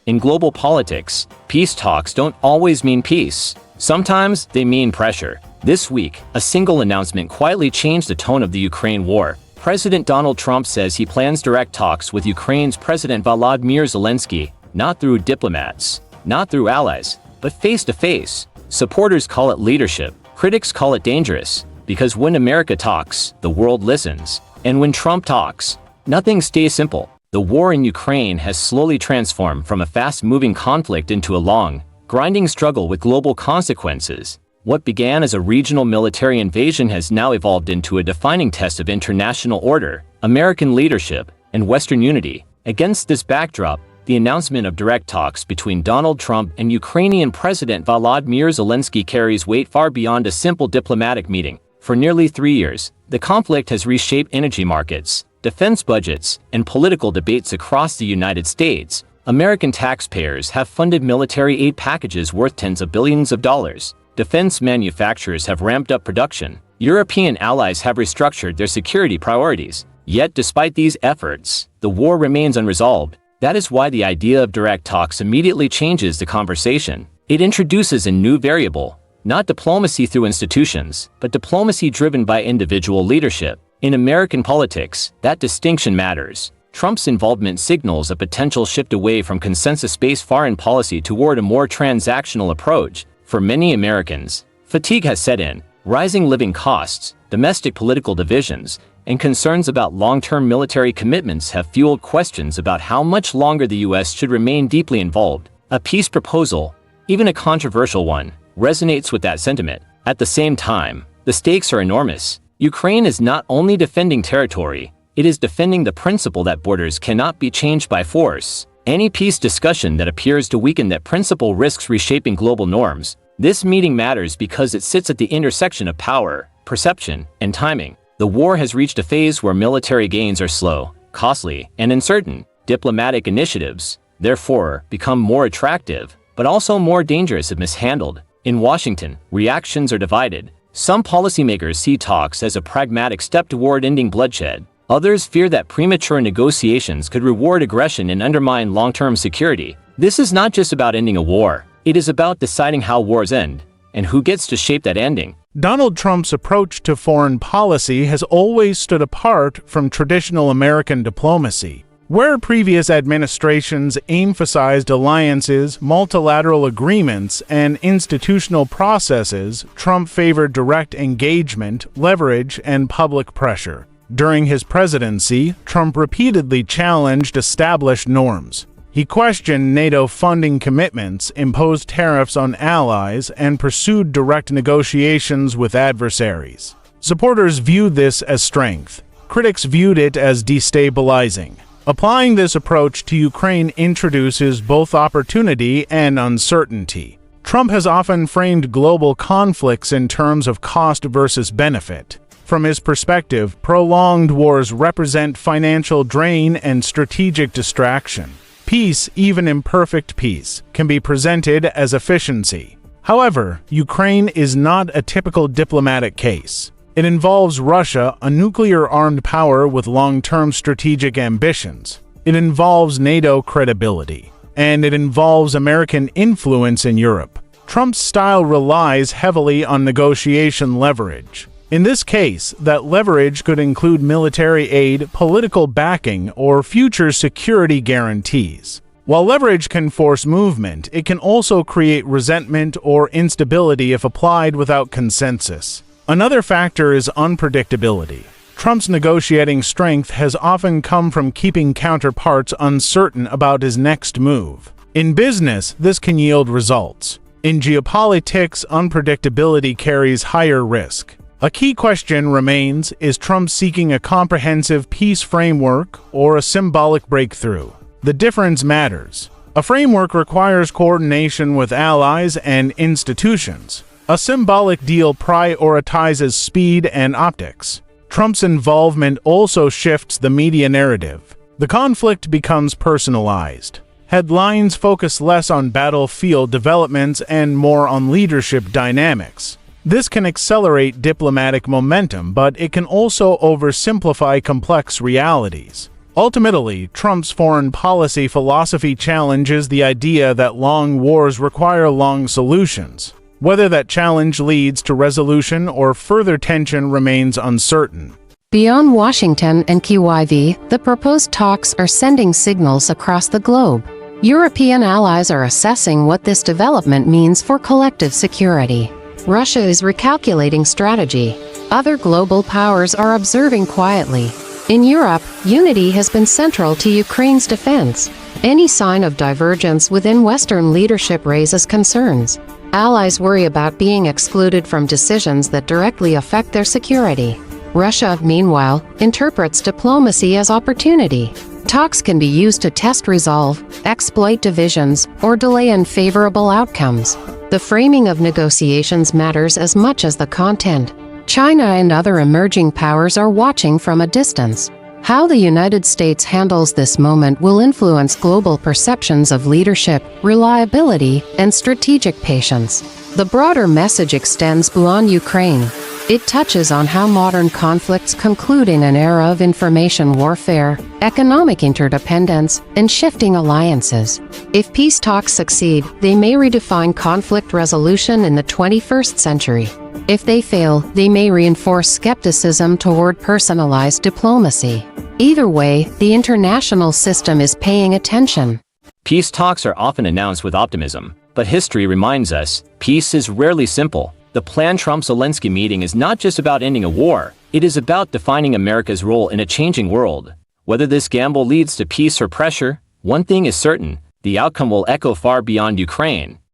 In global politics, peace talks don't always mean peace. Sometimes they mean pressure. This week, a single announcement quietly changed the tone of the Ukraine war. President Donald Trump says he plans direct talks with Ukraine's President Volodymyr Zelensky, not through diplomats, not through allies, but face-to-face. Supporters call it leadership. Critics call it dangerous, because when America talks, the world listens. And when Trump talks, nothing stays simple. The war in Ukraine has slowly transformed from a fast-moving conflict into a long, grinding struggle with global consequences. What began as a regional military invasion has now evolved into a defining test of international order, American leadership, and Western unity. Against this backdrop, the announcement of direct talks between Donald Trump and Ukrainian President Volodymyr Zelensky carries weight far beyond a simple diplomatic meeting. For nearly 3 years, the conflict has reshaped energy markets, defense budgets, and political debates across the United States. American taxpayers have funded military aid packages worth tens of billions of dollars. Defense manufacturers have ramped up production. European allies have restructured their security priorities. Yet despite these efforts, the war remains unresolved. That is why the idea of direct talks immediately changes the conversation. It introduces a new variable, not diplomacy through institutions, but diplomacy driven by individual leadership. In American politics, that distinction matters. Trump's involvement signals a potential shift away from consensus-based foreign policy toward a more transactional approach. For many Americans, fatigue has set in. Rising living costs, domestic political divisions, and concerns about long-term military commitments have fueled questions about how much longer the U.S. should remain deeply involved. A peace proposal, even a controversial one, resonates with that sentiment. At the same time, the stakes are enormous. Ukraine is not only defending territory, it is defending the principle that borders cannot be changed by force. Any peace discussion that appears to weaken that principle risks reshaping global norms. This meeting matters because it sits at the intersection of power, perception, and timing. The war has reached a phase where military gains are slow, costly, and uncertain. Diplomatic initiatives, therefore, become more attractive, but also more dangerous if mishandled. In Washington, reactions are divided. Some policymakers see talks as a pragmatic step toward ending bloodshed. Others fear that premature negotiations could reward aggression and undermine long-term security. This is not just about ending a war. It is about deciding how wars end, and who gets to shape that ending. Donald Trump's approach to foreign policy has always stood apart from traditional American diplomacy. Where previous administrations emphasized alliances, multilateral agreements, and institutional processes, Trump favored direct engagement, leverage, and public pressure. During his presidency, Trump repeatedly challenged established norms. He questioned NATO funding commitments, imposed tariffs on allies, and pursued direct negotiations with adversaries. Supporters viewed this as strength. Critics viewed it as destabilizing. Applying this approach to Ukraine introduces both opportunity and uncertainty. Trump has often framed global conflicts in terms of cost versus benefit. From his perspective, prolonged wars represent financial drain and strategic distraction. Peace, even imperfect peace, can be presented as efficiency. However, Ukraine is not a typical diplomatic case. It involves Russia, a nuclear-armed power with long-term strategic ambitions. It involves NATO credibility. And it involves American influence in Europe. Trump's style relies heavily on negotiation leverage. In this case, that leverage could include military aid, political backing, or future security guarantees. While leverage can force movement, it can also create resentment or instability if applied without consensus. Another factor is unpredictability. Trump's negotiating strength has often come from keeping counterparts uncertain about his next move. In business, this can yield results. In geopolitics, unpredictability carries higher risk. A key question remains, is Trump seeking a comprehensive peace framework or a symbolic breakthrough? The difference matters. A framework requires coordination with allies and institutions. A symbolic deal prioritizes speed and optics. Trump's involvement also shifts the media narrative. The conflict becomes personalized. Headlines focus less on battlefield developments and more on leadership dynamics. This can accelerate diplomatic momentum, but it can also oversimplify complex realities. Ultimately, Trump's foreign policy philosophy challenges the idea that long wars require long solutions. Whether that challenge leads to resolution or further tension remains uncertain. Beyond Washington and Kyiv, the proposed talks are sending signals across the globe. European allies are assessing what this development means for collective security. Russia is recalculating strategy. Other global powers are observing quietly. In Europe, unity has been central to Ukraine's defense. Any sign of divergence within Western leadership raises concerns. Allies worry about being excluded from decisions that directly affect their security. Russia, meanwhile, interprets diplomacy as opportunity. Talks can be used to test resolve, exploit divisions, or delay unfavorable outcomes. The framing of negotiations matters as much as the content. China and other emerging powers are watching from a distance. How the United States handles this moment will influence global perceptions of leadership, reliability, and strategic patience. The broader message extends beyond Ukraine. It touches on how modern conflicts conclude in an era of information warfare, economic interdependence, and shifting alliances. If peace talks succeed, they may redefine conflict resolution in the 21st century. If they fail, they may reinforce skepticism toward personalized diplomacy. Either way, the international system is paying attention. Peace talks are often announced with optimism, but history reminds us, peace is rarely simple. The planned Trump-Zelensky meeting is not just about ending a war, it is about defining America's role in a changing world. Whether this gamble leads to peace or pressure, one thing is certain, the outcome will echo far beyond Ukraine.